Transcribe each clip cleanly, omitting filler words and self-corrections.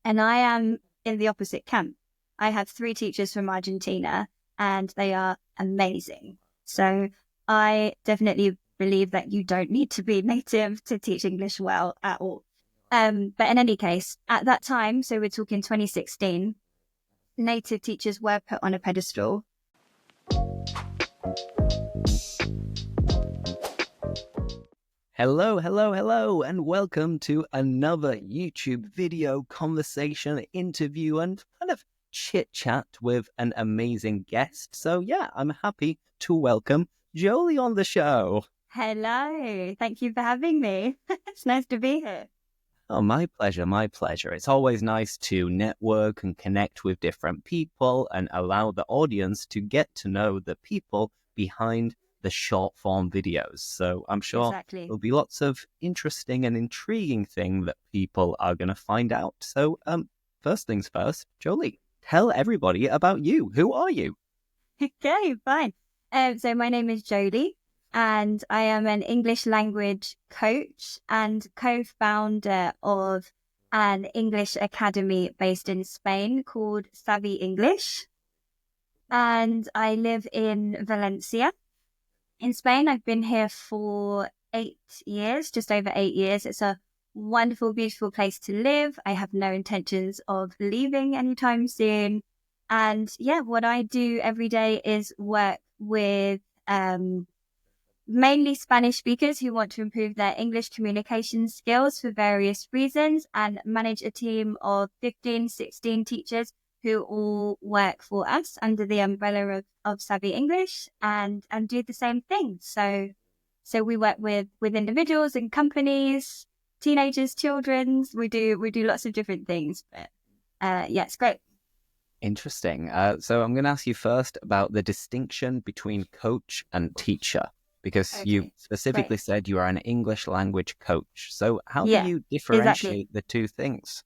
And I am in the opposite camp. I have 3 teachers from Argentina and they are amazing. So I definitely believe that you don't need to be native to teach English well at all. But in any case, at that time, so we're talking 2016, native teachers were put on a pedestal. Hello, and welcome to another YouTube video conversation, interview, and kind of chit-chat with an amazing guest. So yeah, I'm happy to welcome Jolie on the show. Hello, thank you for having me. It's nice to be here. Oh, my pleasure. It's always nice to network and connect with different people and allow the audience to get to know the people behind the short form videos. So I'm sure there'll be lots of interesting and intriguing things that people are going to find out. So first things first, Jolie, tell everybody about you. Who are you? Okay, fine. So my name is Jolie and I am an English language coach and co-founder of an English academy based in Spain called Savvy English. And I live in Valencia. In Spain, I've been here for 8 years, just over 8 years. It's a wonderful, beautiful place to live. I have no intentions of leaving anytime soon. And yeah, what I do every day is work with mainly Spanish speakers who want to improve their English communication skills for various reasons and manage a team of 15, 16 teachers who all work for us under the umbrella of Savvy English and do the same thing. So we work with individuals and companies, teenagers, children. We do lots of different things. But yeah, it's great. Interesting. So I'm going to ask you first about the distinction between coach and teacher, because you specifically said you are an English language coach. So how do you differentiate the two things?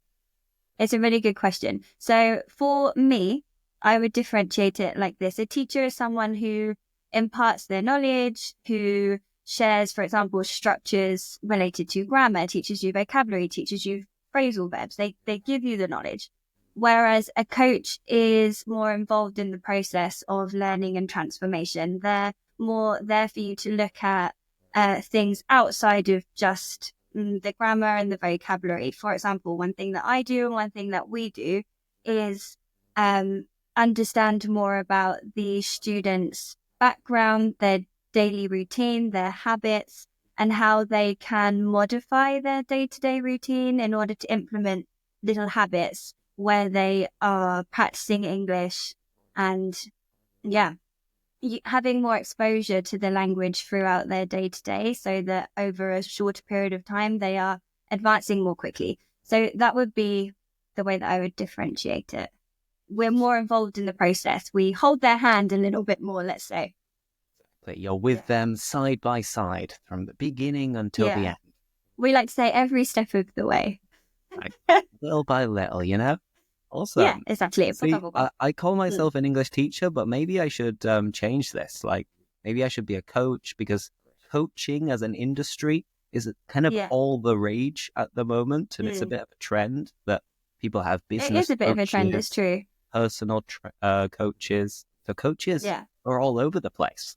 It's a really good question. So for me, I would differentiate it like this. A teacher is someone who imparts their knowledge, who shares, for example, structures related to grammar, teaches you vocabulary, teaches you phrasal verbs. They give you the knowledge. Whereas a coach is more involved in the process of learning and transformation. They're more there for you to look at things outside of just the grammar and the vocabulary. For example, one thing that I do and one thing that we do is understand more about the students' background, their daily routine, their habits, and how they can modify their day-to-day routine in order to implement little habits where they are practicing English and having more exposure to the language throughout their day-to-day so that over a shorter period of time, they are advancing more quickly. So that would be the way that I would differentiate it. We're more involved in the process. We hold their hand a little bit more, let's say. But you're with them side by side from the beginning until the end. We like to say every step of the way. Little by little, you know? Awesome. Yeah, exactly. See, I call myself an English teacher, but maybe I should change this. Like, maybe I should be a coach, because coaching as an industry is kind of all the rage at the moment. And it's a bit of a trend that people have business coaches. It is a bit of a trend, it's true. Personal coaches. So coaches are all over the place.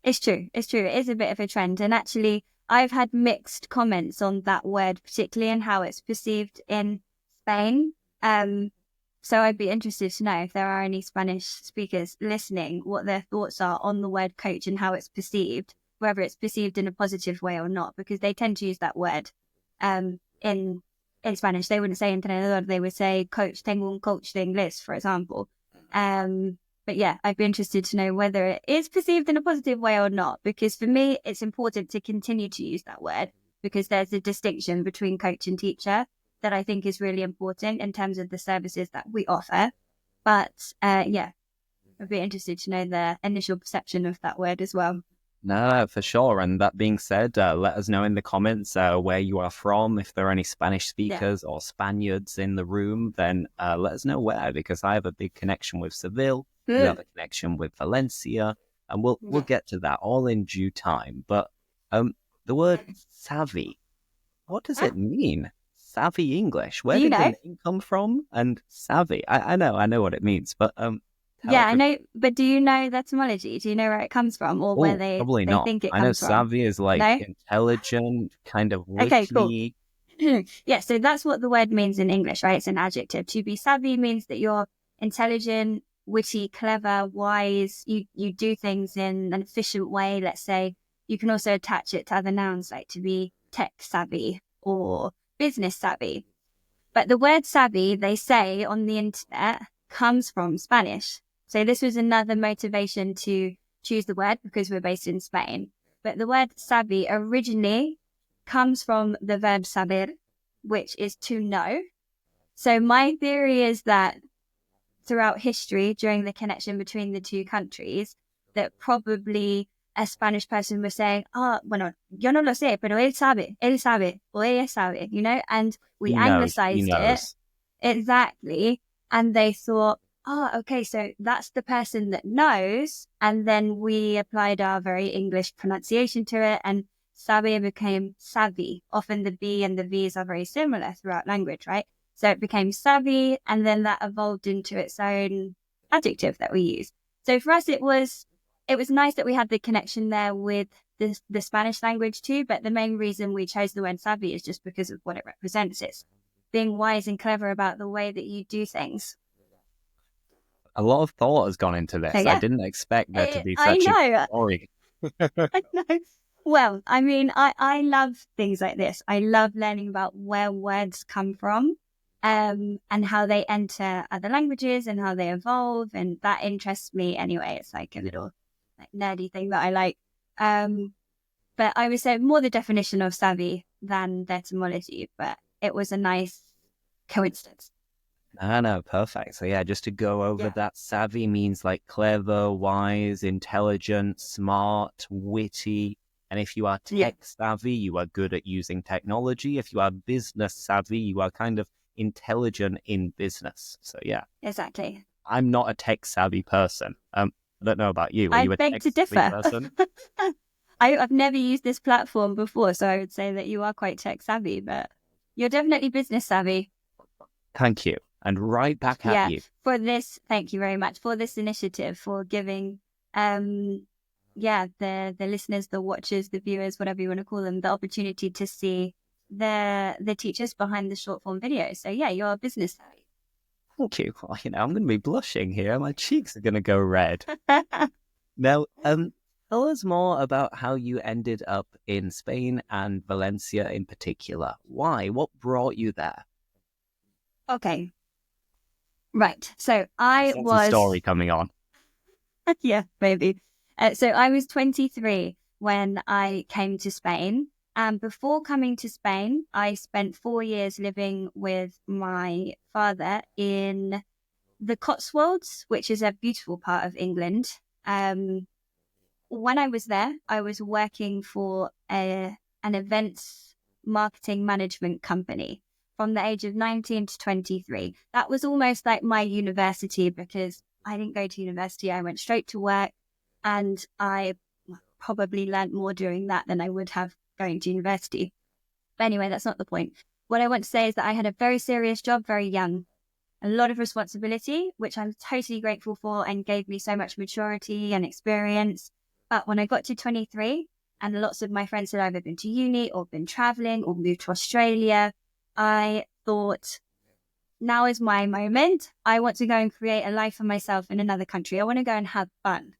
It's true. It is a bit of a trend. And actually, I've had mixed comments on that word, particularly in how it's perceived in Spain. So I'd be interested to know if there are any Spanish speakers listening, what their thoughts are on the word coach and how it's perceived, whether it's perceived in a positive way or not, because they tend to use that word in Spanish. They wouldn't say entrenador, they would say coach, tengo un coach de inglés, for example. But yeah, I'd be interested to know whether it is perceived in a positive way or not, because for me, it's important to continue to use that word because there's a distinction between coach and teacher that I think is really important in terms of the services that we offer. But I'd be interested to know the initial perception of that word as well. No, for sure. And that being said, let us know in the comments where you are from. If there are any Spanish speakers or Spaniards in the room, then let us know where, because I have a big connection with Seville. You have a connection with Valencia, and we'll get to that all in due time. But the word savvy, what does it mean? savvy English. Where Do you did the know? name come from? And savvy, I know what it means, but tell Yeah, I everybody. know. But do you know the etymology? Do you know where it comes from or where Oh, probably they not. think it I know comes from? savvy is like No? intelligent, kind of Okay, cool. witty. Yeah, so that's what the word means in English, right? It's an adjective. To be savvy means that you're intelligent, witty, clever, wise. You do things in an efficient way. Let's say you can also attach it to other nouns like to be tech savvy or business savvy. But the word savvy, they say on the internet, comes from Spanish. So this was another motivation to choose the word because we're based in Spain. But the word savvy originally comes from the verb saber, which is to know. So my theory is that throughout history, during the connection between the two countries, that probably a Spanish person was saying, bueno, yo no lo sé, pero él sabe, or ella sabe, and we He knows. He anglicized it. knows. Exactly. And they thought, okay, so that's the person that knows. And then we applied our very English pronunciation to it, and sabe became savvy. Often the B and the V's are very similar throughout language, right? So it became savvy, and then that evolved into its own adjective that we use. So for us, it was nice that we had the connection there with the Spanish language too. But the main reason we chose the word savvy is just because of what it represents. It's being wise and clever about the way that you do things. A lot of thought has gone into So this. I yeah, didn't expect there to be I such a know. story. I know. Well, I mean, I love things like this. I love learning about where words come from, and how they enter other languages and how they evolve. And that interests me anyway. It's like a little nerdy thing that I like. But I would say more the definition of savvy than the etymology, but it was a nice coincidence. No, perfect. So yeah, just to go over that, savvy means like clever, wise, intelligent, smart, witty. And if you are tech savvy, you are good at using technology. If you are business savvy, you are kind of intelligent in business. So yeah. Exactly. I'm not a tech savvy person. I don't know about you. Are I you a beg tech to savvy differ. person? I've never used this platform before, so I would say that you are quite tech savvy, but you're definitely business savvy. Thank you. And right back at you. For this, thank you very much for this initiative, for giving, the listeners, the watchers, the viewers, whatever you want to call them, the opportunity to see the teachers behind the short form videos. So yeah, you're business savvy. Thank you. Well, I'm going to be blushing here. My cheeks are going to go red. Now, tell us more about how you ended up in Spain and Valencia in particular. Why? What brought you there? Okay. Right. So I sense a story coming on. Yeah, maybe. So I was 23 when I came to Spain. And before coming to Spain, I spent 4 years living with my father in the Cotswolds, which is a beautiful part of England. When I was there, I was working for an events marketing management company from the age of 19 to 23. That was almost like my university because I didn't go to university. I went straight to work, and I probably learned more doing that than I would have going to university. But anyway, that's not the point. What I want to say is that I had a very serious job very young, a lot of responsibility, which I'm totally grateful for and gave me so much maturity and experience. But when I got to 23 and lots of my friends had either been to uni or been traveling or moved to Australia, I thought, now is my moment. I want to go and create a life for myself in another country. I want to go and have fun.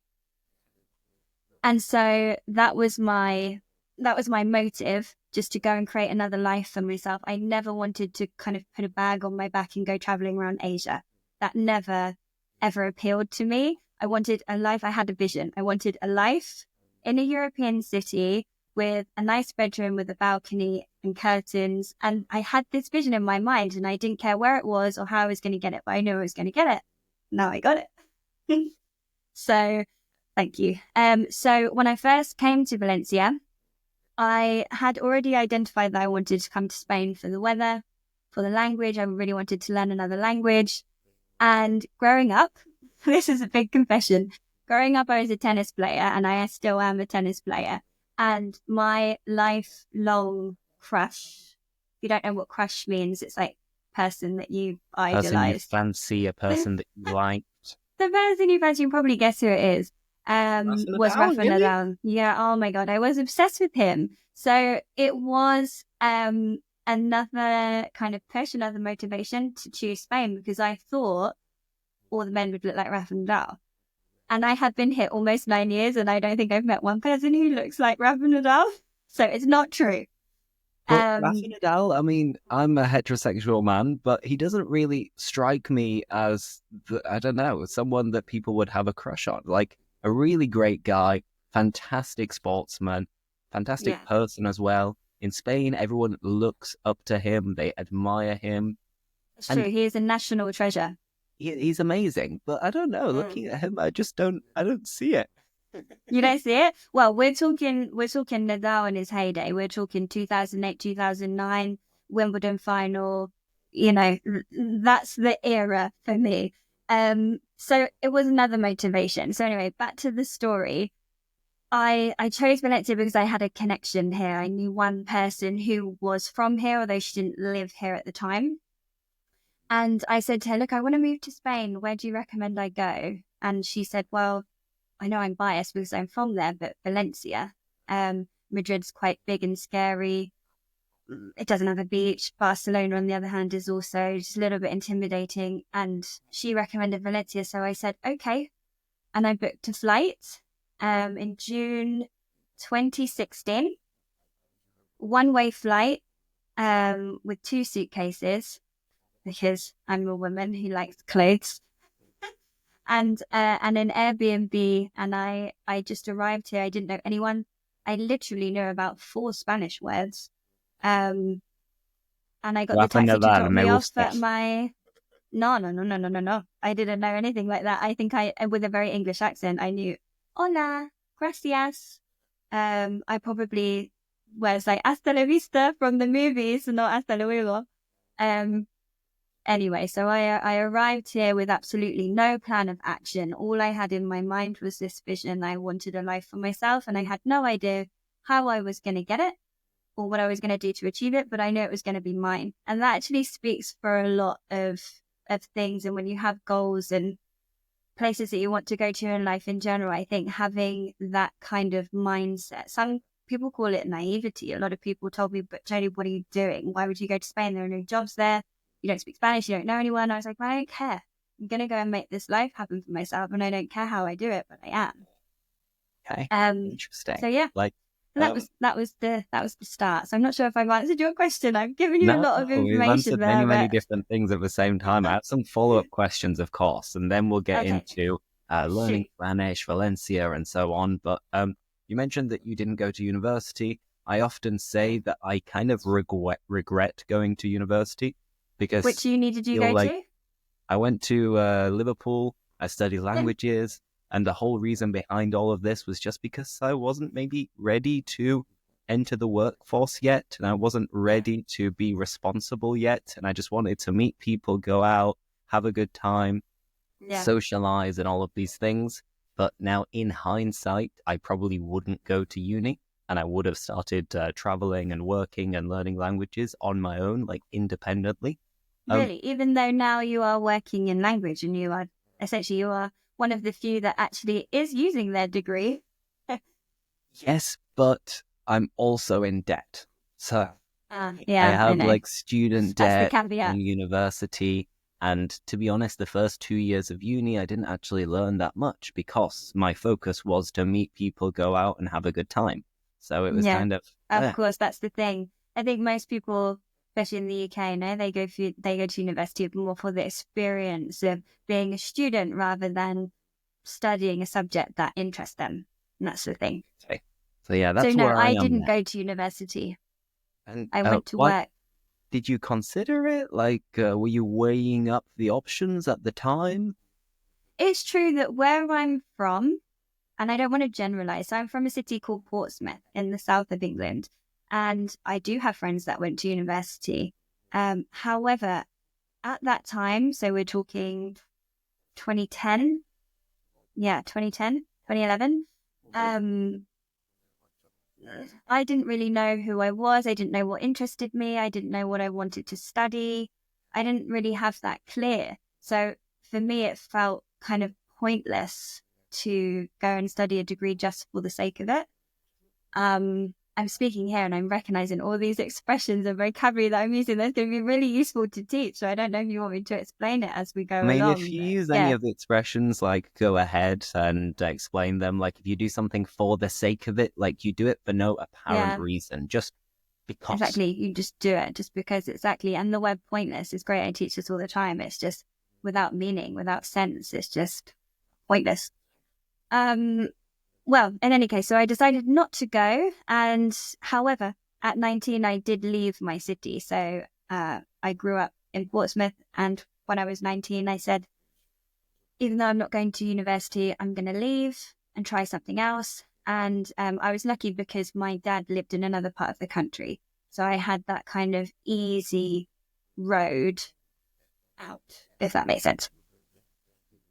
And so that was my motive, just to go and create another life for myself. I never wanted to kind of put a bag on my back and go traveling around Asia. That never, ever appealed to me. I wanted a life. I had a vision. I wanted a life in a European city with a nice bedroom with a balcony and curtains. And I had this vision in my mind, and I didn't care where it was or how I was going to get it, but I knew I was going to get it. Now I got it. So thank you. So when I first came to Valencia, I had already identified that I wanted to come to Spain for the weather, for the language. I really wanted to learn another language. And growing up, this is a big confession. Growing up, I was a tennis player, and I still am a tennis player. And my lifelong crush you don't know what crush means, it's like person that you Person you idolized. fancy, a person that you like. The person you fancy, you probably guess who it is. Rafa Was Nadal, Rafa really? Nadal. Yeah, oh my God, I was obsessed with him. So it was another kind of push, another motivation to choose Spain, because I thought all the men would look like Rafa Nadal. And I have been here almost 9 years, and I don't think I've met one person who looks like Rafa Nadal. So it's not true. But Rafa Nadal, I mean, I'm a heterosexual man, but he doesn't really strike me as, I don't know, someone that people would have a crush on. Like, a really great guy, fantastic sportsman, fantastic Yeah, person as well. In Spain, everyone looks up to him, they admire him, it's true. and He is a national treasure. he's amazing. But I don't know, looking at him, I don't see it. You don't see it? Well, we're talking Nadal in his heyday. We're talking 2008, 2009, Wimbledon final. You know, that's the era for me. So it was another motivation. So anyway, back to the story. I chose Valencia because I had a connection here. I knew one person who was from here, although she didn't live here at the time. And I said to her, look, I want to move to Spain. Where do you recommend I go? And she said, well, I know I'm biased because I'm from there, but Valencia. Madrid's quite big and scary. It doesn't have a beach. Barcelona, on the other hand, is also just a little bit intimidating. And she recommended Valencia. So I said, okay. And I booked a flight in June 2016. One-way flight with 2 suitcases because I'm a woman who likes clothes. And an Airbnb, and I just arrived here. I didn't know anyone. I literally knew about 4 Spanish words. And I got the Rafa taxi to Nadal, drop me me off gusta. at my... No. I didn't know anything like that. I think with a very English accent, I knew, hola, gracias. I probably was like, hasta la vista from the movies, not hasta luego. Anyway, so I arrived here with absolutely no plan of action. All I had in my mind was this vision. I wanted a life for myself, and I had no idea how I was going to get it or what I was going to do to achieve it, but I knew it was going to be mine. And that actually speaks for a lot of things. And when you have goals and places that you want to go to in life in general, I think having that kind of mindset, some people call it naivety. A lot of people told me, but Jolie, what are you doing? Why would you go to Spain? There are no jobs there. You don't speak Spanish. You don't know anyone. I was like, well, I don't care. I'm going to go and make this life happen for myself. And I don't care how I do it, but I am. Okay, interesting. So yeah, Like, that was the start. So I'm not sure if I've answered your question. I've given you a no, lot of we've information answered there, many but different things at the same time. I have some follow-up questions, of course, and then we'll get okay. into learning Shoot. Spanish, Valencia, and so on. But you mentioned that you didn't go to university. I often say that I kind of regret going to university because Which uni did you I feel go like to? I went to Liverpool. I studied languages, and the whole reason behind all of this was just because I wasn't maybe ready to enter the workforce yet, and I wasn't ready to be responsible yet, and I just wanted to meet people, go out, have a good time, Yeah. socialize, and all of these things. But now, in hindsight, I probably wouldn't go to uni, and I would have started traveling and working and learning languages on my own, like independently. Really, even though now you are working in language and you are one of the few that actually is using their degree. Yes, but I'm also in debt. So I Yeah, I have know. like student That's the debt caveat. from university. And to be honest, the first 2 years of uni, I didn't actually learn that much because my focus was to meet people, go out and have a good time. So it was Yeah, kind of, of course, that's the thing. I think most people, especially in the UK, they go to university more for the experience of being a student rather than studying a subject that interests them. And that's the thing. okay. So yeah, So that's no, where I I am didn't now. go to university. And I went to what work. did you consider it? Like, were you weighing up the options at the time? It's true that where I'm from, and I don't want to generalize, I'm from a city called Portsmouth in the south of England, and I do have friends that went to university. However, at that time, so we're talking 2010, 2010, 2011, I didn't really know who I was. I didn't know what interested me. I didn't know what I wanted to study. I didn't really have that clear. So for me, it felt kind of pointless to go and study a degree just for the sake of it. I'm speaking here and I'm recognizing all these expressions and vocabulary that I'm using that's going to be really useful to teach. So I don't know if you want me to explain it as we go I mean, if along. you But use any yeah, of the expressions, like go ahead and explain them. Like if you do something for the sake of it, like you do it for no apparent yeah, reason, just because. exactly. You just do it just because, exactly. And the word pointless is great. I teach this all the time. It's just without meaning, without sense. It's just pointless. Um, Well, in any case, so I decided not to go. And however, at 19, I did leave my city. So I grew up in Portsmouth. And when I was 19, I said, even though I'm not going to university, I'm going to leave and try something else. And I was lucky because my dad lived in another part of the country. So I had that kind of easy road out, if that makes sense.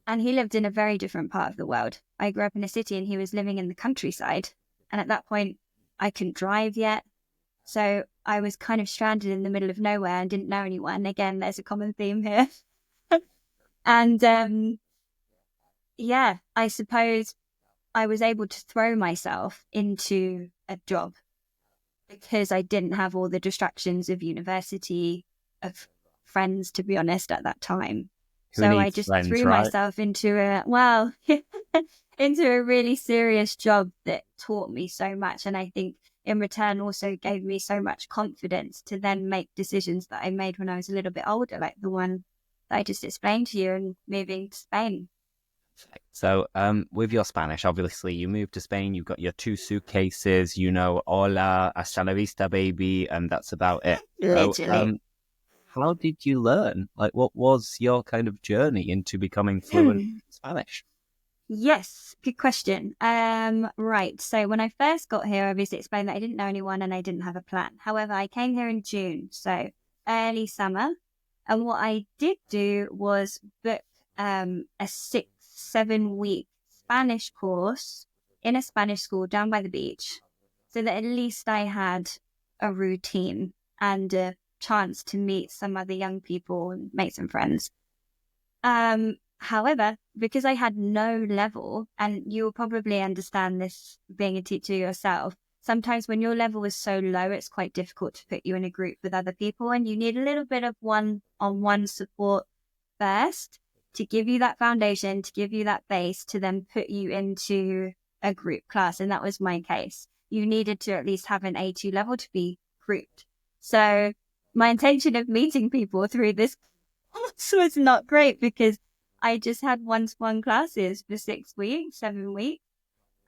And he lived in a very different part of the world. I grew up in a city and he was living in the countryside. And at that point, I couldn't drive yet. So I was kind of stranded in the middle of nowhere and didn't know anyone. Again, there's a common theme here. And yeah, I suppose I was able to throw myself into a job because I didn't have all the distractions of university, of friends, to be honest, at that time. Who So I needs just friends, threw right? myself into into a really serious job that taught me so much. And I think in return also gave me so much confidence to then make decisions that I made when I was a little bit older, like the one that I just explained to you and moving to Spain. So, with your Spanish, obviously, you moved to Spain, you've got your 2 suitcases, you know, hola, hasta la vista, baby, and that's about it. So, Literally. how did you learn? Like, what was your kind of journey into becoming fluent in Spanish? Yes, good question. Right. So when I first got here, I obviously explained that I didn't know anyone and I didn't have a plan. However, I came here in June, so early summer. And what I did do was book a 6, 7 week Spanish course in a Spanish school down by the beach, so that at least I had a routine and a chance to meet some other young people and make some friends. However, because I had no level, and you'll probably understand this being a teacher yourself, sometimes when your level is so low, it's quite difficult to put you in a group with other people, and you need a little bit of one-on-one support first to give you that foundation, to give you that base, to then put you into a group class. And that was my case. You needed to at least have an A2 level to be grouped. So my intention of meeting people through this was not great because I just had one-to-one classes for 6 weeks, 7 weeks.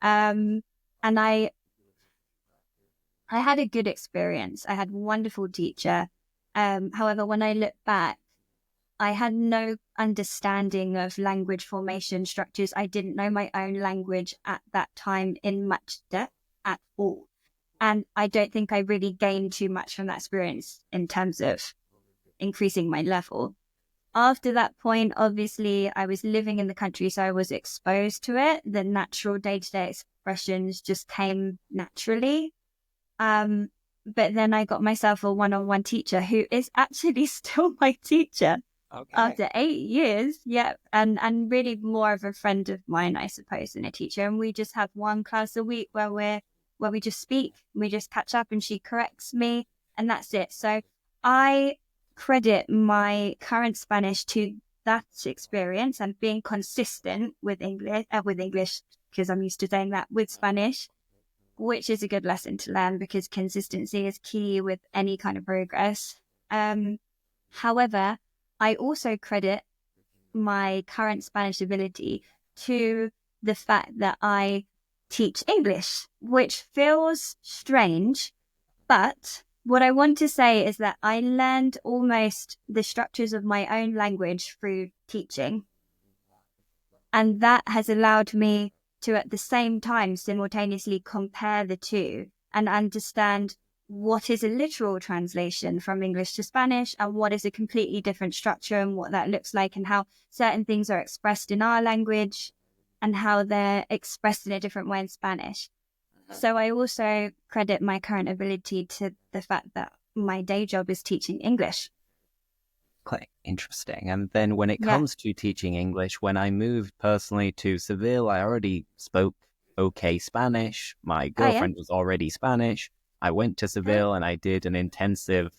And I had a good experience. I had a wonderful teacher. However, when I look back, I had no understanding of language formation structures. I didn't know my own language at that time in much depth at all. And I don't think I really gained too much from that experience in terms of increasing my level. After that point, obviously, I was living in the country, so I was exposed to it. The natural day-to-day expressions just came naturally. But then I got myself a one-on-one teacher who is actually still my teacher Okay. after 8 years. Yeah, and really more of a friend of mine, I suppose, than a teacher. And we just have one class a week where we just speak, we just catch up, and she corrects me, and that's it. So I credit my current Spanish to that experience and being consistent with English, because I'm used to saying that with Spanish, which is a good lesson to learn because consistency is key with any kind of progress. However, I also credit my current Spanish ability to the fact that I teach English, which feels strange, but what I want to say is that I learned almost the structures of my own language through teaching. And that has allowed me to, at the same time, simultaneously compare the two and understand what is a literal translation from English to Spanish and what is a completely different structure and what that looks like and how certain things are expressed in our language and how they're expressed in a different way in Spanish. So I also credit my current ability to the fact that my day job is teaching English. Quite interesting. And then when it Yeah. comes to teaching English, when I moved personally to Seville, I already spoke okay Spanish. My girlfriend was already Spanish. I went to Seville and I did an intensive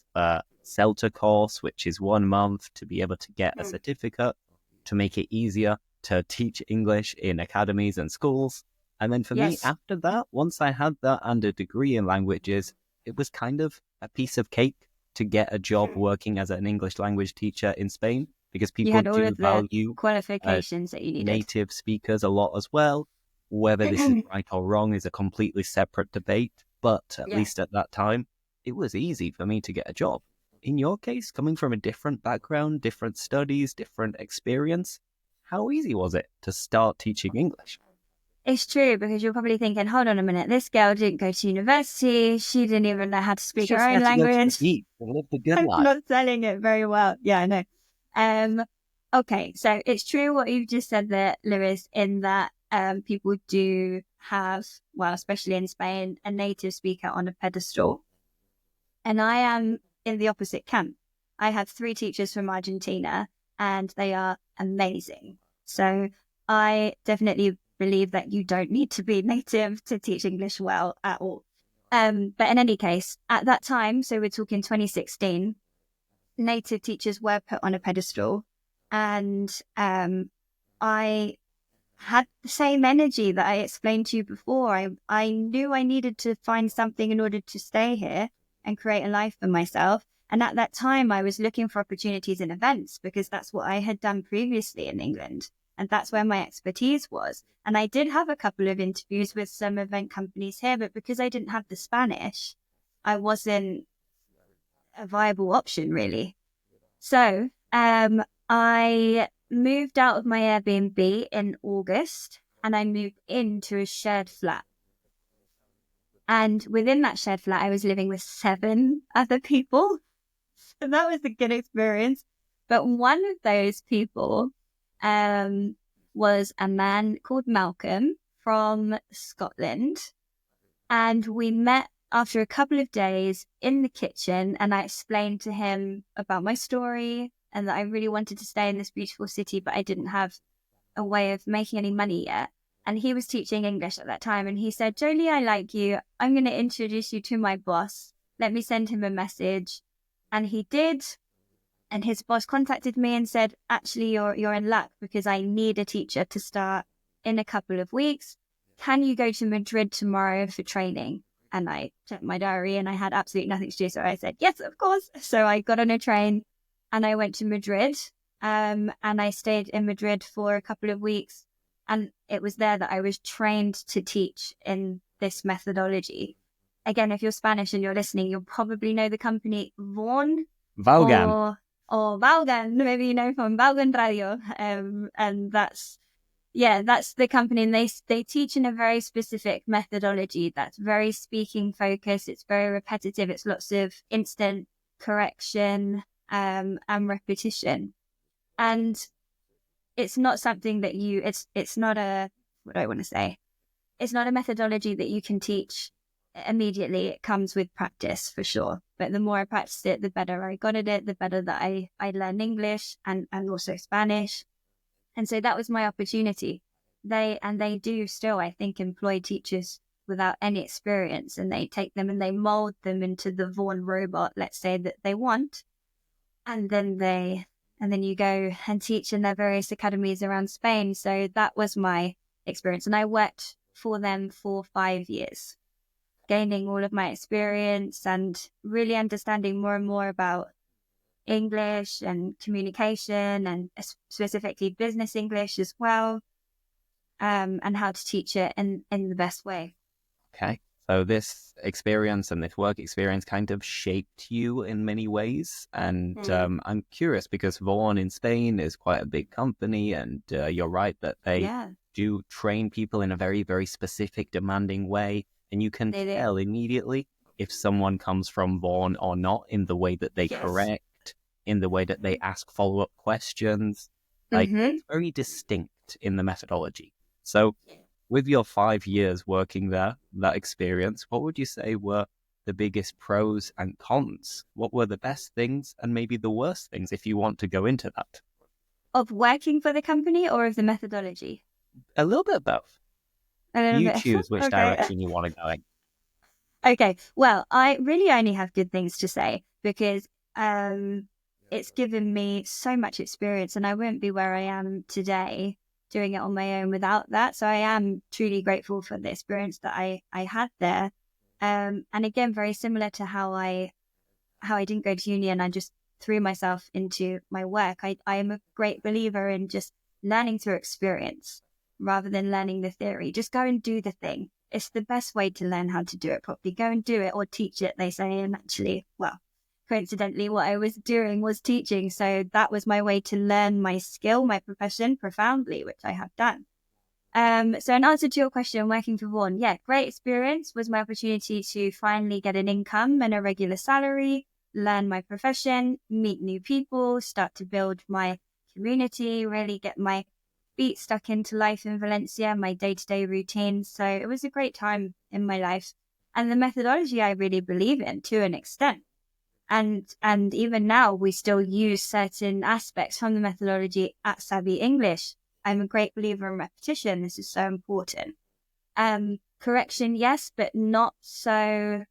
CELTA course, which is 1 month to be able to get a certificate to make it easier to teach English in academies and schools. And then for me, after that, once I had that and a degree in languages, it was kind of a piece of cake to get a job working as an English language teacher in Spain, because people do value qualifications that you needed. Native speakers a lot as well. Whether this is right or wrong is a completely separate debate, but at least at that time, it was easy for me to get a job. In your case, coming from a different background, different studies, different experience, how easy was it to start teaching English? It's true, because you're probably thinking, hold on a minute, this girl didn't go to university. She didn't even know how to speak her own language. I'm not selling it very well. Yeah, I know. Okay, so it's true what you've just said there, Lewis, in that people do have, well, especially in Spain, a native speaker on a pedestal. And I am in the opposite camp. I have 3 teachers from Argentina, and they are amazing. So I definitely believe that you don't need to be native to teach English well at all. But in any case, at that time, so we're talking 2016, native teachers were put on a pedestal, and I had the same energy that I explained to you before. I knew I needed to find something in order to stay here and create a life for myself. And at that time, I was looking for opportunities in events, because that's what I had done previously in England. And that's where my expertise was. And I did have a couple of interviews with some event companies here, but because I didn't have the Spanish, I wasn't a viable option, really. So I moved out of my Airbnb in August, and I moved into a shared flat. And within that shared flat, I was living with 7 other people. So that was a good experience. But one of those people was a man called Malcolm from Scotland. And we met after a couple of days in the kitchen, and I explained to him about my story and that I really wanted to stay in this beautiful city, but I didn't have a way of making any money yet. And he was teaching English at that time. And he said, Jolie, I like you. I'm going to introduce you to my boss. Let me send him a message. And he did. And his boss contacted me and said, actually, you're in luck, because I need a teacher to start in a couple of weeks. Can you go to Madrid tomorrow for training? And I checked my diary and I had absolutely nothing to do. So I said, yes, of course. So I got on a train and I went to Madrid. And I stayed in Madrid for a couple of weeks. And it was there that I was trained to teach in this methodology. Again, if you're Spanish and you're listening, you'll probably know the company Vaughan. Or Vaughan, maybe you know from Vaughan Radio. And that's the company. And they teach in a very specific methodology that's very speaking focused. It's very repetitive. It's lots of instant correction and repetition. And it's not something that it's not a, what do I want to say? It's not a methodology that you can teach immediately. It comes with practice for sure. But the more I practiced it, the better I got at it, the better that I learned English and also Spanish. And so that was my opportunity. They do still, I think, employ teachers without any experience, and they take them and they mold them into the Vaughan robot, let's say, that they want. And then you go and teach in their various academies around Spain. So that was my experience. And I worked for them for 5 years, gaining all of my experience and really understanding more and more about English and communication, and specifically business English as well, and how to teach it in the best way. Okay. So this experience and this work experience kind of shaped you in many ways. And I'm curious, because Vaughan in Spain is quite a big company, and you're right that they do train people in a very, very specific, demanding way. And you can tell immediately if someone comes from Vaughan or not in the way that they correct, in the way that they ask follow-up questions. Like, it's very distinct in the methodology. So with your 5 years working there, that experience, what would you say were the biggest pros and cons? What were the best things and maybe the worst things, if you want to go into that? Of working for the company or of the methodology? A little bit of both. A little You bit. choose which Okay. direction you want to go in. Okay. Well, I really only have good things to say because it's given me so much experience, and I wouldn't be where I am today doing it on my own without that. So I am truly grateful for the experience that I had there. And again, very similar to how I didn't go to uni and I just threw myself into my work. I am a great believer in just learning through experience rather than learning the theory. Just go and do the thing. It's the best way to learn how to do it properly. Go and do it or teach it, they say. And actually, well, coincidentally, what I was doing was teaching. So that was my way to learn my skill, my profession profoundly, which I have done. So in answer to your question, working for Vaughan, yeah, great experience. Was my opportunity to finally get an income and a regular salary, learn my profession, meet new people, start to build my community, really get my feet stuck into life in Valencia, my day-to-day routine. So it was a great time in my life. And the methodology I really believe in to an extent. And even now we still use certain aspects from the methodology at Savvy English. I'm a great believer in repetition. This is so important. Correction, yes, but not so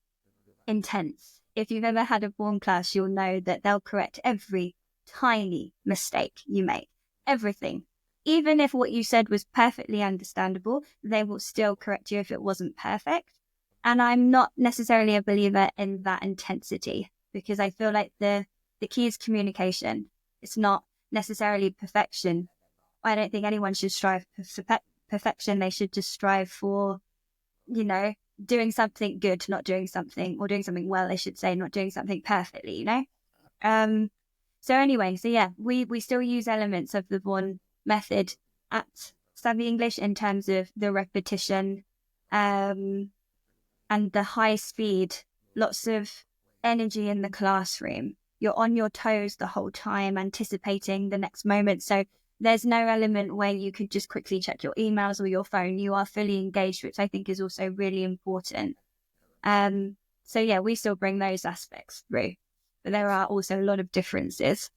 intense. If you've ever had a Vaughan class, you'll know that they'll correct every tiny mistake you make. Everything. Even if what you said was perfectly understandable, they will still correct you if it wasn't perfect. And I'm not necessarily a believer in that intensity because I feel like the key is communication. It's not necessarily perfection. I don't think anyone should strive for perfection. They should just strive for, doing something good, not doing something, or doing something well, I should say, not doing something perfectly, So anyway, so yeah, we still use elements of the Vaughan method at Savvy English in terms of the repetition and the high speed, lots of energy in the classroom. You're on your toes the whole time, anticipating the next moment. So there's no element where you could just quickly check your emails or your phone. You are fully engaged, which I think is also really important. So yeah, we still bring those aspects through, but there are also a lot of differences.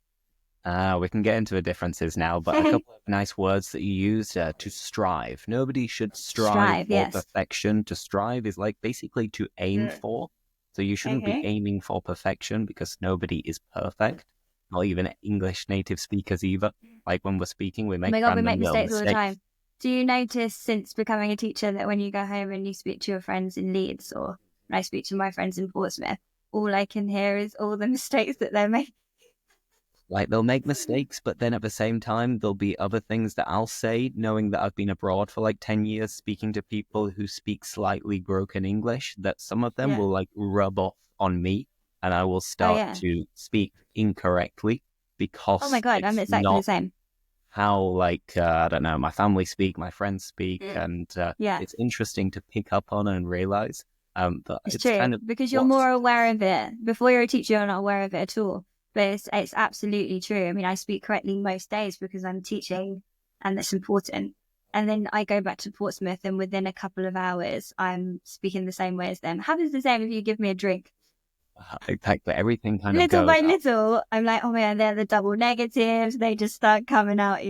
We can get into the differences now, but a couple of nice words that you used to strive. Nobody should strive for yes. perfection. To strive is like basically to aim for. So you shouldn't be aiming for perfection because nobody is perfect. Not even English native speakers either. Like when we're speaking, we make we make mistakes all the mistakes. time. Do you notice since becoming a teacher that when you go home and you speak to your friends in Leeds, or when I speak to my friends in Portsmouth, all I can hear is all the mistakes that they're making? Like they'll make mistakes, but then at the same time, there'll be other things that I'll say, knowing that I've been abroad for like 10 years, speaking to people who speak slightly broken English, that some of them will like rub off on me and I will start to speak incorrectly because oh my God, I'm exactly the same. How like, I don't know, my family speak, my friends speak, and it's interesting to pick up on and realize. But it's true, kind of because you're more aware of it. Before you're a teacher, you're not aware of it at all. But it's absolutely true. I mean, I speak correctly most days because I'm teaching and that's important. And then I go back to Portsmouth and within a couple of hours, I'm speaking the same way as them. Happens the same if you give me a drink. Exactly. Everything kind little of goes by little, I'm like, oh man, they're the double negatives. They just start coming out,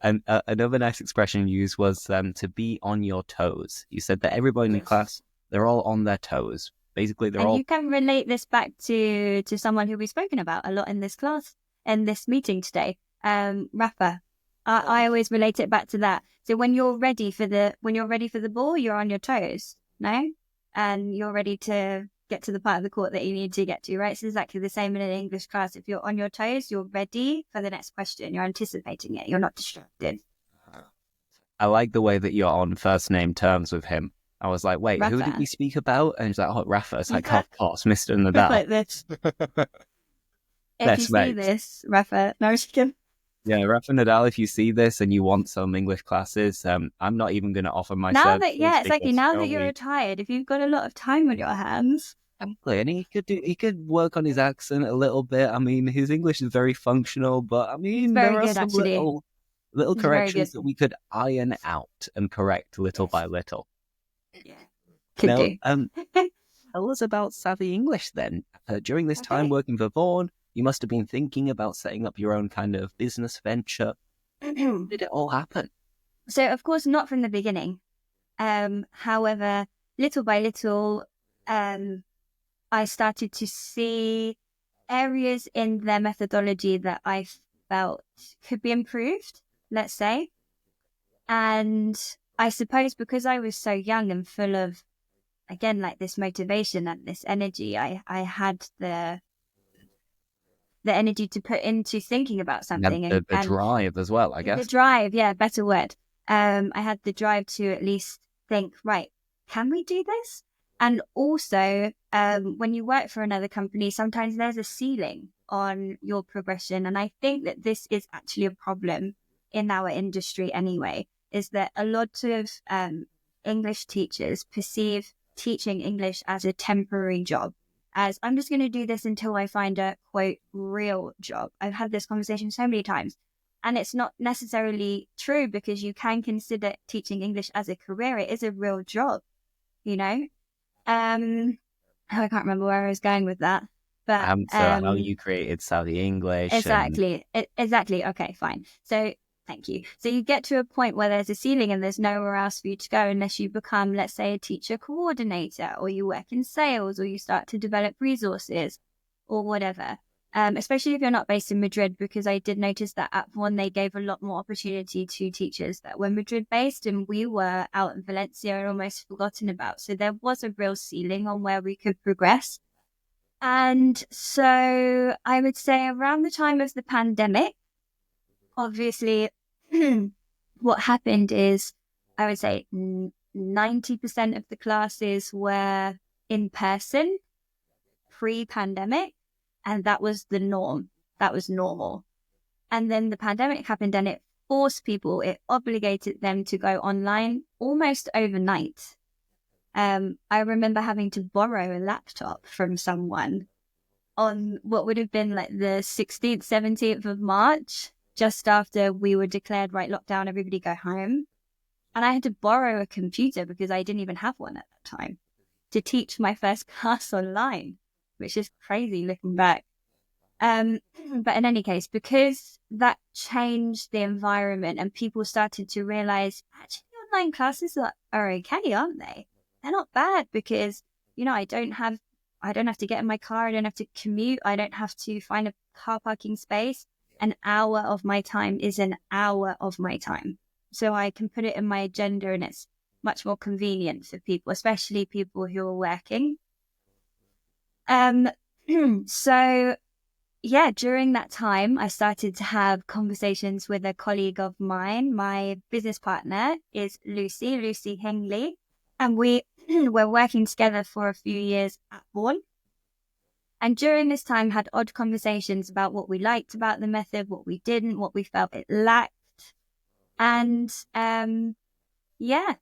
And another nice expression you used was to be on your toes. You said that everybody in the class, they're all on their toes. Basically, you can relate this back to someone who we've spoken about a lot in this class, in this meeting today, Rafa. I always relate it back to that. So when you're ready for the ball, you're on your toes, no? And you're ready to get to the part of the court that you need to get to, right? It's exactly the same in an English class. If you're on your toes, you're ready for the next question. You're anticipating it. You're not distracted. I like the way that you're on first name terms with him. I was like, wait, Rafa. Who did we speak about? And he's like, oh, Rafa. It's like, of course, Mr. Nadal. Like this. If you see this, Rafa, no, I'm just kidding. Yeah, Rafa Nadal, if you see this and you want some English classes, I'm not even going to offer my services. Exactly. Now that you're retired, if you've got a lot of time on your hands. Exactly, and he could work on his accent a little bit. I mean, his English is very functional, but I mean, there are some Little It's very corrections good. that we could iron out and correct little by little. Yeah. Could Now, do. tell us about Savvy English then. During this time Okay. working for Vaughan, you must have been thinking about setting up your own kind of business venture. How did it all happen? So, of course, not from the beginning. However, little by little, I started to see areas in their methodology that I felt could be improved, let's say. And I suppose because I was so young and full of, again, like this motivation and this energy, I had the energy to put into thinking about something, And the and drive as well, I the guess. drive, yeah, better word. I had the drive to at least think, right, can we do this? And also, when you work for another company, sometimes there's a ceiling on your progression. And I think that this is actually a problem in our industry anyway, is that a lot of English teachers perceive teaching English as a temporary job, as I'm just going to do this until I find a, quote, real job. I've had this conversation so many times. And it's not necessarily true, because you can consider teaching English as a career. It is a real job, you know? I can't remember where I was going with that. But So how you created Savvy English. exactly. Exactly. Okay, fine. So thank you. So you get to a point where there's a ceiling and there's nowhere else for you to go unless you become, let's say, a teacher coordinator, or you work in sales, or you start to develop resources or whatever. Especially if you're not based in Madrid, because I did notice that at Vaughan they gave a lot more opportunity to teachers that were Madrid based, and we were out in Valencia and almost forgotten about. So there was a real ceiling on where we could progress. And so I would say around the time of the pandemic, obviously, what happened is, I would say 90% of the classes were in person pre-pandemic. And that was the norm. That was normal. And then the pandemic happened and it forced people, it obligated them to go online almost overnight. I remember having to borrow a laptop from someone on what would have been like the 16th, 17th of March, just after we were declared, right, lockdown, everybody go home. And I had to borrow a computer because I didn't even have one at that time to teach my first class online, which is crazy looking back. But in any case, because that changed the environment and people started to realize actually online classes are okay, aren't they? They're not bad, because, I don't have to get in my car. I don't have to commute. I don't have to find a car parking space. An hour of my time is an hour of my time. So I can put it in my agenda and it's much more convenient for people, especially people who are working. So yeah, during that time, I started to have conversations with a colleague of mine. My business partner is Lucy Hengley, and we were working together for a few years at Vaughan. And during this time, had odd conversations about what we liked about the method, what we didn't, what we felt it lacked. And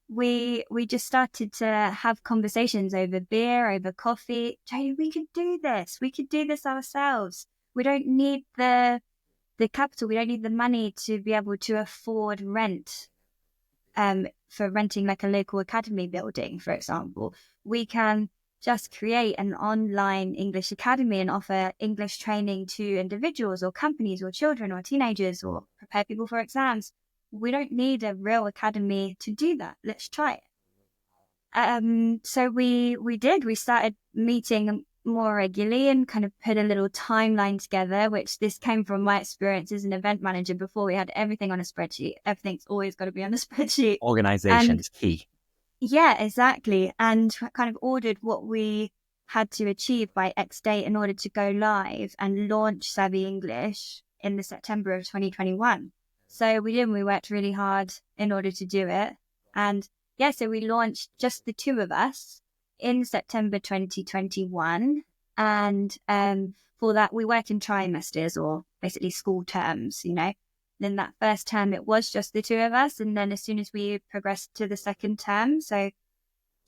we just started to have conversations over beer, over coffee. Jolie, we could do this. We could do this ourselves. We don't need the capital. We don't need the money to be able to afford rent for renting like a local academy building, for example. We can just create an online English academy and offer English training to individuals or companies or children or teenagers, or prepare people for exams. We don't need a real academy to do that. Let's try it. So we did. We started meeting more regularly and kind of put a little timeline together, which this came from my experience as an event manager. Before, we had everything on a spreadsheet. Everything's always got to be on a spreadsheet. Organization is key. Yeah, exactly. And kind of ordered what we had to achieve by X date in order to go live and launch Savvy English in the September of 2021. So we did, and we worked really hard in order to do it. And yeah, so we launched just the two of us in September 2021. And for that, we work in trimesters, or basically school terms, Then that first term, it was just the two of us. And then as soon as we progressed to the second term, so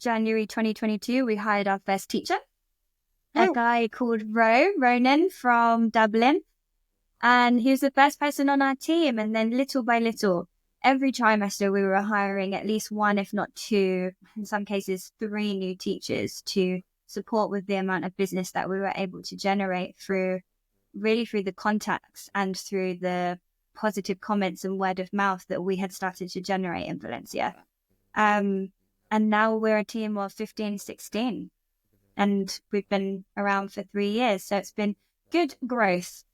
January 2022, we hired our first teacher, a guy called Ronan from Dublin. And he was the first person on our team. And then little by little, every trimester, we were hiring at least one, if not two, in some cases, three new teachers to support with the amount of business that we were able to generate through the contacts and through the positive comments and word of mouth that we had started to generate in Valencia. And now we're a team of 15, 16, and we've been around for 3 years. So it's been good growth.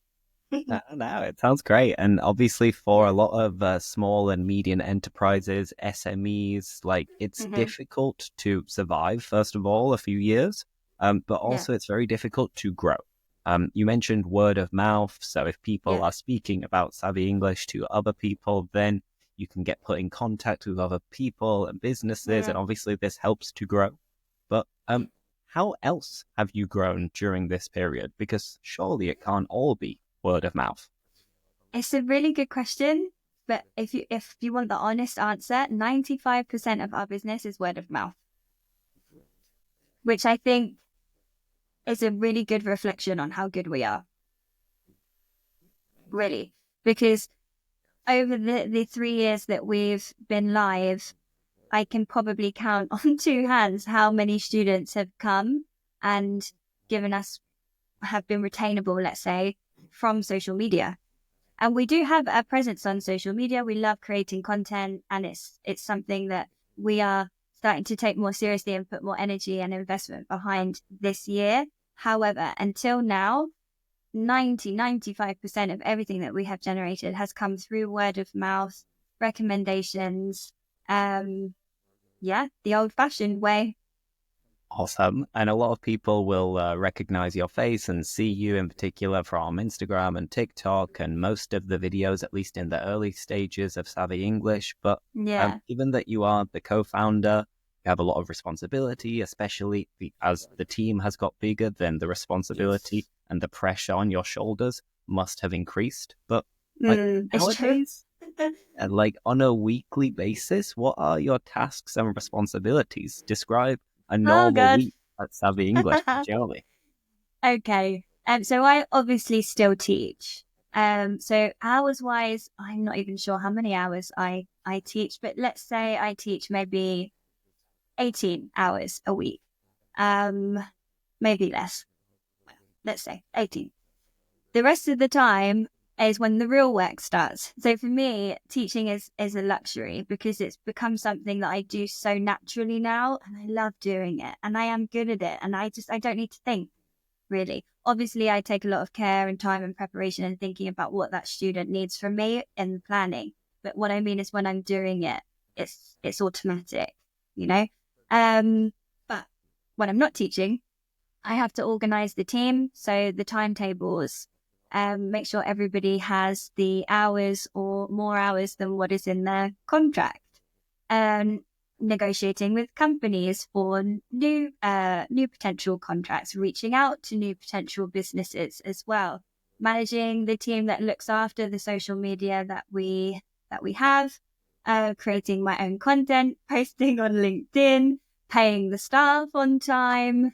No, it sounds great. And obviously for a lot of small and medium enterprises, SMEs, like it's difficult to survive, first of all, a few years, but also it's very difficult to grow. You mentioned word of mouth. So if people are speaking about Savvy English to other people, then you can get put in contact with other people and businesses. And obviously this helps to grow. But how else have you grown during this period? Because surely it can't all be word of mouth. It's a really good question, but if you want the honest answer, 95% of our business is word of mouth, which I think is a really good reflection on how good we are. Really, because over the 3 years that we've been live, I can probably count on two hands how many students have come and have been retainable, let's say, from social media. And we do have a presence on social media. We love creating content, and it's something that we are starting to take more seriously and put more energy and investment behind this year. However, until now, 95% of everything that we have generated has come through word of mouth, recommendations, the old-fashioned way. Awesome. And a lot of people will recognize your face and see you in particular from Instagram and TikTok and most of the videos, at least in the early stages of Savvy English. But given that you are the co-founder, you have a lot of responsibility, especially as the team has got bigger, then the responsibility and the pressure on your shoulders must have increased. But nowadays, like on a weekly basis, what are your tasks and responsibilities? Describe a normal week at Savvy English with Jolie. Okay. So I obviously still teach. So hours-wise, I'm not even sure how many hours I teach, but let's say I teach maybe 18 hours a week. Maybe less. Let's say 18. The rest of the time is when the real work starts. So for me, teaching is a luxury because it's become something that I do so naturally now, and I love doing it, and I am good at it, and I don't need to think, really. Obviously, I take a lot of care and time and preparation and thinking about what that student needs from me in planning. But what I mean is when I'm doing it, it's automatic, you know? But when I'm not teaching, I have to organize the team, so the timetables, make sure everybody has the hours or more hours than what is in their contract. Negotiating with companies for new potential contracts, reaching out to new potential businesses as well. Managing the team that looks after the social media that we have, creating my own content, posting on LinkedIn, paying the staff on time,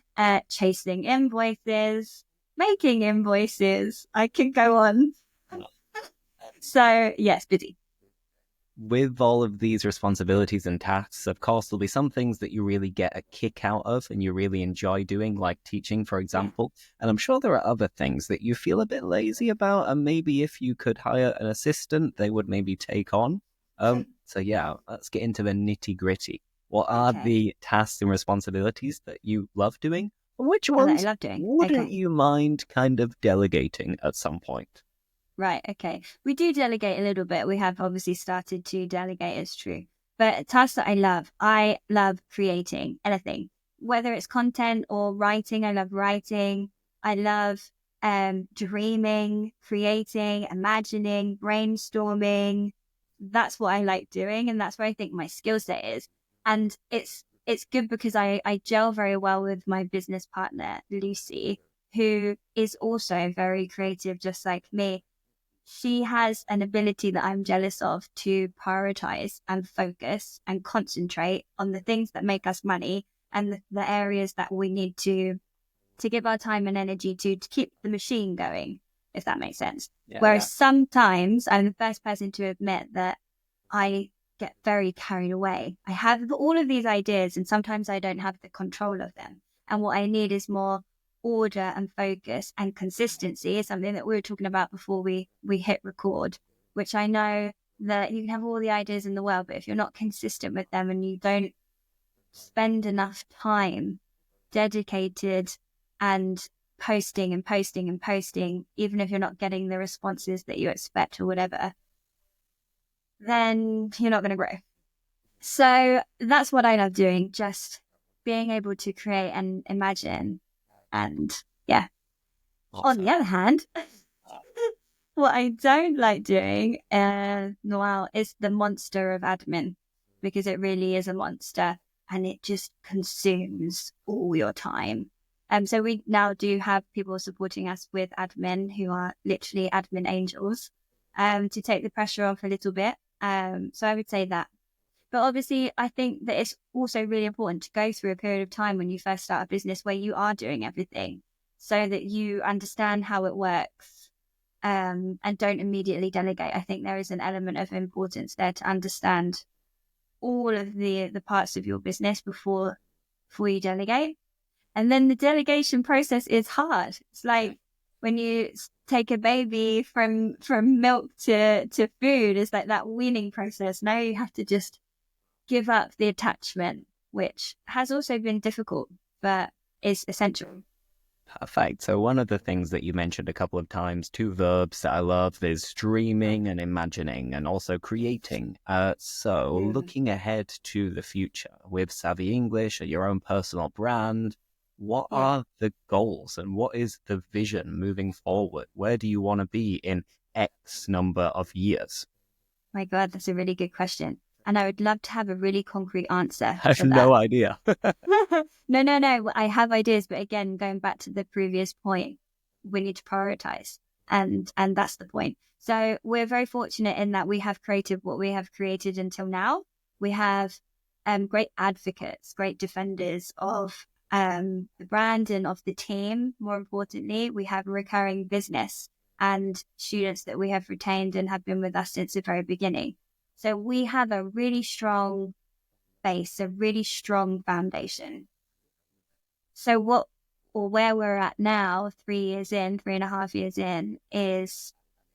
chasing invoices, making invoices. I can go on. So, yes, busy. With all of these responsibilities and tasks, of course, there'll be some things that you really get a kick out of and you really enjoy doing, like teaching, for example. And I'm sure there are other things that you feel a bit lazy about, and maybe if you could hire an assistant, they would maybe take on. So yeah, let's get into the nitty-gritty. What are the tasks and responsibilities that you love doing? And which ones wouldn't you mind kind of delegating at some point? Right, okay. We do delegate a little bit. We have obviously started to delegate, it's true. But tasks that I love creating anything. Whether it's content or writing, I love writing. I love dreaming, creating, imagining, brainstorming. That's what I like doing, and that's where I think my skill set is. And it's good because I gel very well with my business partner, Lucy, who is also very creative, just like me. She has an ability that I'm jealous of to prioritize and focus and concentrate on the things that make us money and the areas that we need to give our time and energy to keep the machine going. if that makes sense. Yeah, Whereas sometimes I'm the first person to admit that I get very carried away. I have all of these ideas and sometimes I don't have the control of them. And what I need is more order and focus and consistency, is something that we were talking about before we hit record, which I know that you can have all the ideas in the world, but if you're not consistent with them and you don't spend enough time dedicated and posting and posting and posting, even if you're not getting the responses that you expect or whatever, then you're not going to grow. So that's what I love doing, just being able to create and imagine. And yeah, awesome. On the other hand, what I don't like doing, Noel, is the monster of admin, because it really is a monster and it just consumes all your time. So we now do have people supporting us with admin who are literally admin angels, to take the pressure off a little bit. So I would say that. But obviously, I think that it's also really important to go through a period of time when you first start a business where you are doing everything so that you understand how it works, and don't immediately delegate. I think there is an element of importance there to understand all of the parts of your business before you delegate. And then the delegation process is hard. It's like when you take a baby from milk to food, it's like that weaning process. Now you have to just give up the attachment, which has also been difficult, but is essential. Perfect. So one of the things that you mentioned a couple of times, two verbs that I love, is dreaming and imagining, and also creating. Looking ahead to the future with Savvy English and your own personal brand, what are the goals and what is the vision moving forward? Where do you want to be in X number of years? My God, that's a really good question. And I would love to have a really concrete answer. I have no idea. No. I have ideas. But again, going back to the previous point, we need to prioritize. And that's the point. So we're very fortunate in that we have created what we have created until now. We have great advocates, great defenders of the brand and of the team. More importantly, we have recurring business and students that we have retained and have been with us since the very beginning. So we have a really strong base, a really strong foundation. So where we're at now, 3.5 years in, is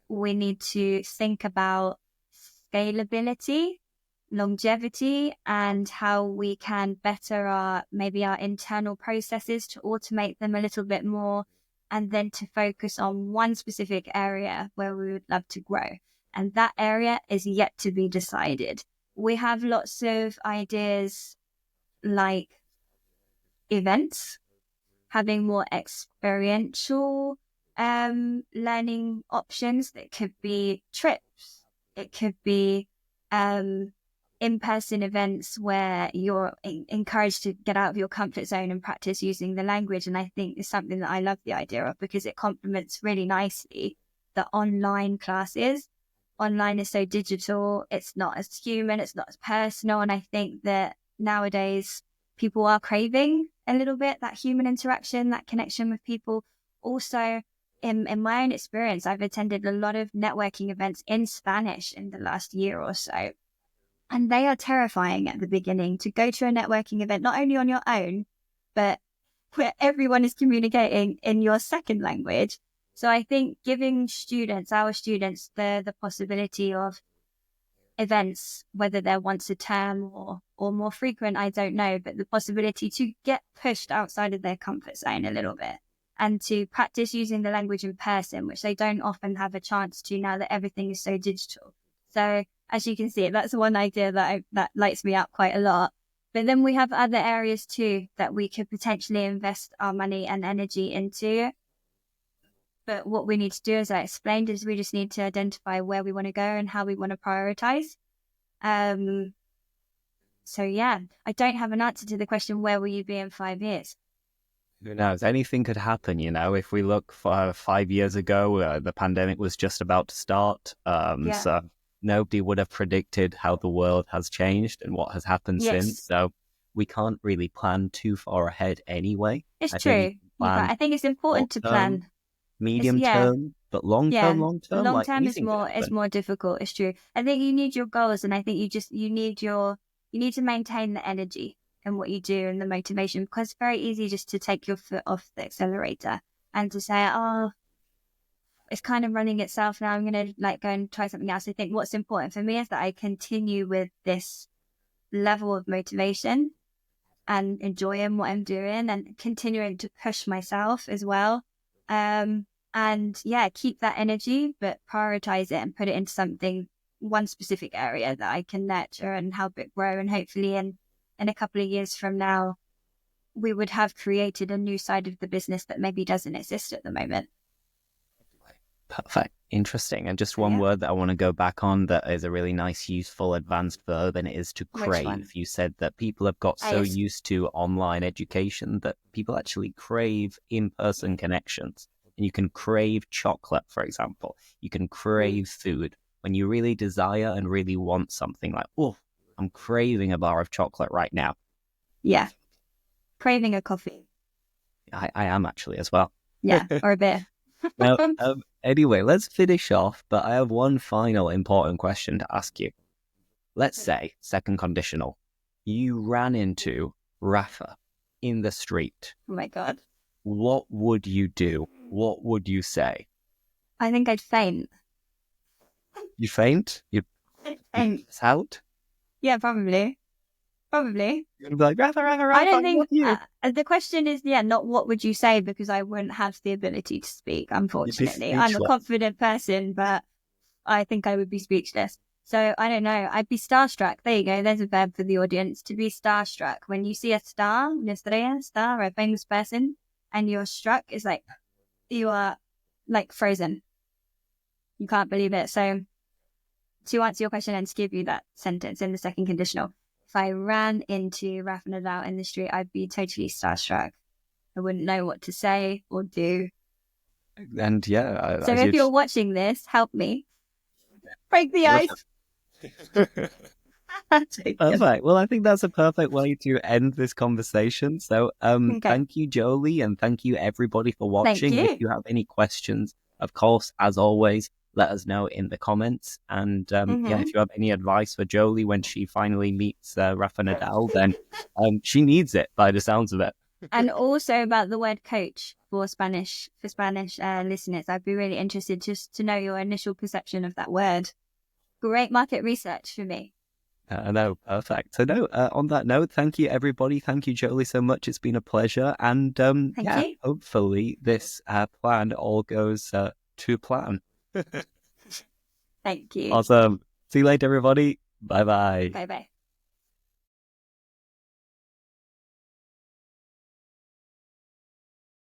we need to think about scalability, longevity, and how we can better our internal processes to automate them a little bit more, and then to focus on one specific area where we would love to grow. And that area is yet to be decided. We have lots of ideas like events, having more experiential learning options. That could be trips. It could be in-person events where you're encouraged to get out of your comfort zone and practice using the language. And I think it's something that I love the idea of, because it complements really nicely the online classes. Online is so digital, it's not as human, it's not as personal. And I think that nowadays people are craving a little bit that human interaction, that connection with people. Also, in my own experience, I've attended a lot of networking events in Spanish in the last year or so. And they are terrifying at the beginning, to go to a networking event, not only on your own, but where everyone is communicating in your second language. So I think giving our students, the possibility of events, whether they're once a term or more frequent, I don't know, but the possibility to get pushed outside of their comfort zone a little bit and to practice using the language in person, which they don't often have a chance to now that everything is so digital. So as you can see, that's one idea that lights me up quite a lot. But then we have other areas too that we could potentially invest our money and energy into. But what we need to do, as I explained, is we just need to identify where we want to go and how we want to prioritize. So yeah, I don't have an answer to the question, where will you be in 5 years? Who knows? Anything could happen, if we look for 5 years ago, the pandemic was just about to start. So nobody would have predicted how the world has changed and what has happened since. So we can't really plan too far ahead anyway. It's true. I think it's important to plan. medium yeah. term, but long Yeah, term, long like term is anything can more, it's happen. more difficult. It's true. I think you need your goals, and I think you need you need to maintain the energy and what you do and the motivation, because it's very easy just to take your foot off the accelerator and to say, oh, it's kind of running itself now. I'm going to like go and try something else. I think what's important for me is that I continue with this level of motivation and enjoying what I'm doing and continuing to push myself as well. And yeah, keep that energy, but prioritize it and put it into something, one specific area that I can nurture and help it grow. And hopefully in a couple of years from now, we would have created a new side of the business that maybe doesn't exist at the moment. Perfect. Interesting. And just So one yeah, word that I want to go back on that is a really nice, useful, advanced verb, and it is to which crave. one? You said that people have got so Yes. used to online education that people actually crave in-person connections. And you can crave chocolate, for example. You can crave food. When you really desire and really want something like, oh, I'm craving a bar of chocolate right now. Yeah, craving a coffee. I am actually as well. Yeah, or a beer. Now, anyway, let's finish off, but I have one final important question to ask you. Let's say, second conditional, you ran into Rafa in the street. Oh my God. What would you do? What would you say? I think I'd faint. You faint? You And pass out? yeah, probably. Probably. You'd be like, Rafa, Rafa, I Rafa, don't I think love you. the question is, yeah, not what would you say, because I wouldn't have the ability to speak, You'd be unfortunately. I'm a speechless. confident person, but I think I would be speechless. So I don't know. I'd be starstruck. There you go. There's a verb for the audience, to be starstruck. When you see a star, una estrella, star, or a famous person, and you're struck, it's like you are like frozen. You can't believe it. So to answer your question and to give you that sentence in the second conditional, if I ran into Rafa Nadal in the street, I'd be totally starstruck. I wouldn't know what to say or do. And yeah, So as if you you're watching this, help me. Break the ice. Perfect. Well, I think that's a perfect way to end this conversation. So, Okay. thank you, Jolie, and thank you everybody for Thank watching. If you. you have any questions, of course, as always, let us know in the comments. And yeah, if you have any advice for Jolie when she finally meets Rafa Nadal, then she needs it by the sounds of it. And also about the word coach for Spanish listeners. I'd be really interested just to know your initial perception of that word. Great market research for me. No, perfect. So, no, on that note, thank you, everybody. Thank you, Jolie, so much. It's been a pleasure. And Thank yeah, you. hopefully this plan all goes to plan. Thank you. Awesome. See you later, everybody. Bye bye. Bye bye.